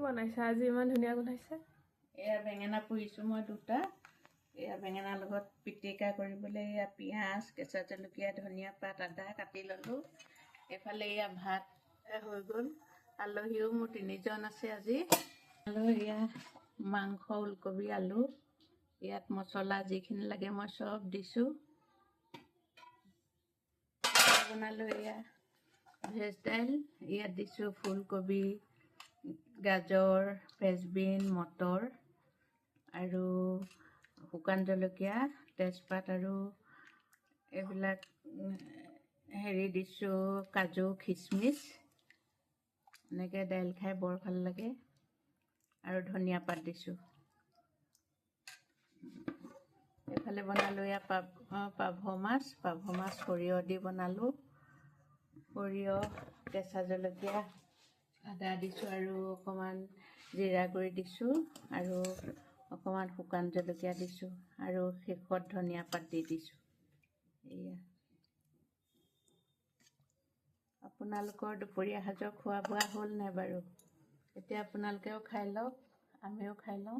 বনাইছা আজি ইমান ধুনীয়া গোন্ধাইছে এয়া বেঙেনা পুৰিছোঁ মই দুটা এয়া বেঙেনাৰ লগত পিটিকা কৰিবলৈ এয়া পিঁয়াজ কেঁচা জলকীয়া ধনিয়া পাত আদা কাটি ল'লোঁ এইফালে এয়া ভাত হৈ গ'ল আলহীও মোৰ 3জন আছে আজি আৰু এয়া মাংস ওলকবি আলু ইয়াত মছলা যিখিনি লাগে মই চব দিছোঁ বনালোঁ এয়া ভেজ দাইল ইয়াত দিছোঁ ফুলকবি গাজৰ ফ্ৰেঞ্চবিন মটৰ আৰু শুকান জলকীয়া তেজপাত আৰু এইবিলাক হেৰি দিছোঁ কাজু খিচমিচ এনেকৈ দাইল খাই বৰ ভাল লাগে আৰু ধনিয়া পাত দিছোঁ এইফালে বনালোঁ এয়া পাভ মাছ সৰিয়হ দি বনালোঁ সৰিয়হ কেঁচা জলকীয়া আদা দিছোঁ আৰু অকণমান জিৰা গুড়ি দিছোঁ আৰু অকণমান শুকান জলকীয়া দিছোঁ আৰু শেষত ধনিয়া পাত দি দিছোঁ এয়া আপোনালোকৰ দুপৰীয়া সাজৰ খোৱা বোৱা হ'ল নাই বাৰু এতিয়া আপোনালোকেও খাই লওক আমিও খাই লওঁ